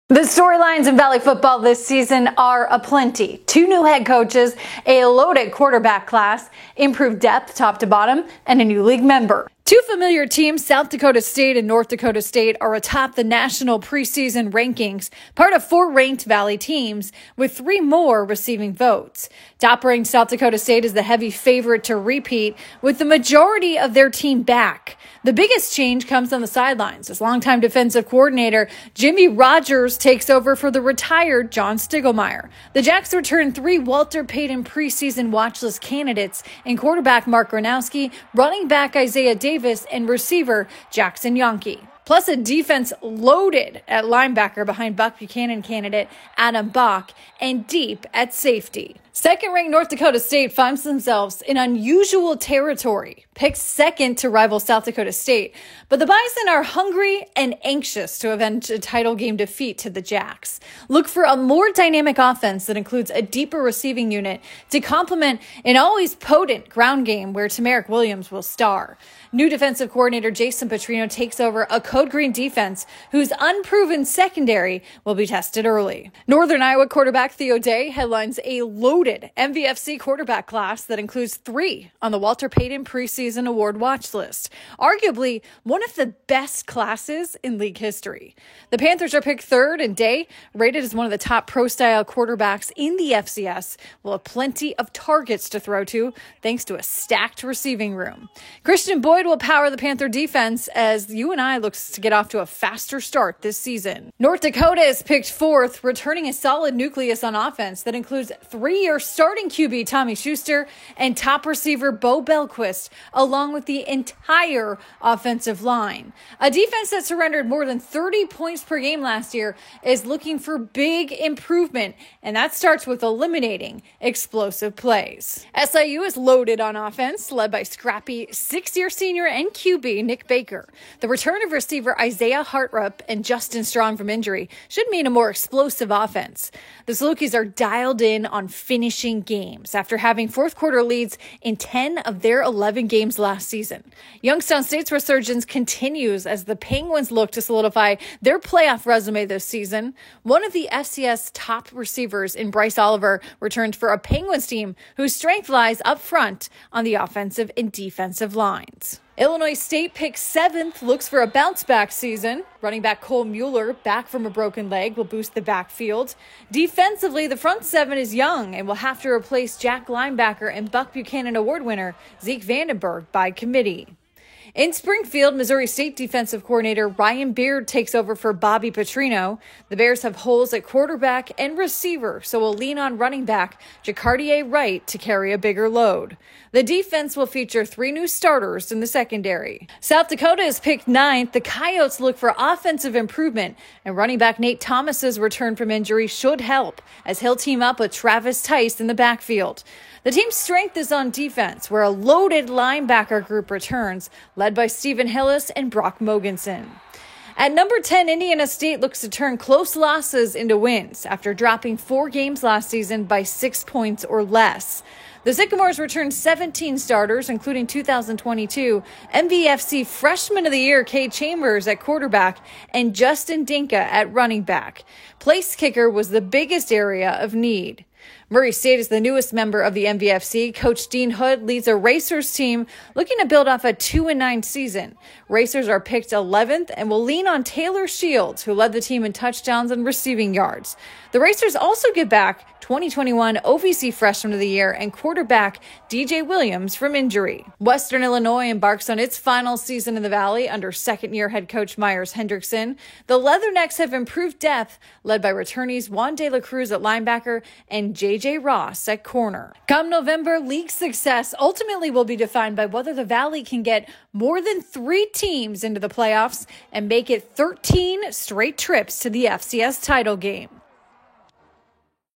The storylines in Valley football this season are aplenty. 2 new head coaches, a loaded quarterback class, improved depth top to bottom, and a new league member. 2 familiar teams, South Dakota State and North Dakota State, are atop the national preseason rankings, part of 4 ranked Valley teams, with 3 more receiving votes. Top-ranked South Dakota State is the heavy favorite to repeat, with the majority of their team back. The biggest change comes on the sidelines as longtime defensive coordinator Jimmy Rogers takes over for the retired John Stiegelmeier. The Jacks return 3 Walter Payton preseason watchlist candidates in quarterback Mark Gronowski, running back Isaiah Davis, and receiver Jackson Yonke. Plus a defense loaded at linebacker behind Buck Buchanan candidate Adam Bach and deep at safety. Second-ranked North Dakota State finds themselves in unusual territory, picked second to rival South Dakota State, but the Bison are hungry and anxious to avenge a title game defeat to the Jacks. Look for a more dynamic offense that includes a deeper receiving unit to complement an always potent ground game where Tamarick Williams will star. New defensive coordinator Jason Petrino takes over a Code Green defense whose unproven secondary will be tested early. Northern Iowa quarterback Theo Day headlines a loaded MVFC quarterback class that includes 3 on the Walter Payton preseason award watch list. Arguably one of the best classes in league history. The Panthers are picked 3rd, and Day, rated as one of the top pro-style quarterbacks in the FCS, will have plenty of targets to throw to thanks to a stacked receiving room. Christian Boyd will power the Panther defense as UNI looks to get off to a faster start this season. North Dakota is picked 4th, returning a solid nucleus on offense that includes 3-year starting QB Tommy Schuster and top receiver Bo Belquist, along with the entire offensive line. A defense that surrendered more than 30 points per game last year is looking for big improvement, and that starts with eliminating explosive plays. SIU is loaded on offense, led by scrappy 6-year senior and QB Nick Baker. The return of receiver Isaiah Hartrup and Justin Strong from injury should mean a more explosive offense. The Salukis are dialed in on finishing games after having fourth-quarter leads in 10 of their 11 games last season. Youngstown State's resurgence continues as the Penguins look to solidify their playoff resume this season. One of the FCS top receivers in Bryce Oliver returned for a Penguins team whose strength lies up front on the offensive and defensive lines. Illinois State picks 7th, looks for a bounce-back season. Running back Cole Mueller, back from a broken leg, will boost the backfield. Defensively, the front 7 is young and will have to replace Jack linebacker and Buck Buchanan award winner Zeke Vandenberg by committee. In Springfield, Missouri State defensive coordinator Ryan Beard takes over for Bobby Petrino. The Bears have holes at quarterback and receiver, so will lean on running back Jacardier Wright to carry a bigger load. The defense will feature 3 new starters in the secondary. South Dakota is picked 9th. The Coyotes look for offensive improvement, and running back Nate Thomas's return from injury should help as he'll team up with Travis Tice in the backfield. The team's strength is on defense, where a loaded linebacker group returns, led by Stephen Hillis and Brock Mogensen. At number 10, Indiana State looks to turn close losses into wins after dropping 4 games last season by 6 points or less. The Sycamores returned 17 starters, including 2022 MVFC Freshman of the Year Cade Chambers at quarterback and Justin Dinka at running back. Place kicker was the biggest area of need. Murray State is the newest member of the MVFC. Coach Dean Hood leads a Racers team looking to build off a 2-9 season. Racers are picked 11th and will lean on Taylor Shields, who led the team in touchdowns and receiving yards. The Racers also get back 2021 OVC Freshman of the Year and quarterback DJ Williams from injury. Western Illinois embarks on its final season in the Valley under second-year head coach Myers Hendrickson. The Leathernecks have improved depth, led by returnees Juan De La Cruz at linebacker and J.J. Ross at corner. Come November, league success ultimately will be defined by whether the Valley can get more than 3 teams into the playoffs and make it 13 straight trips to the FCS title game.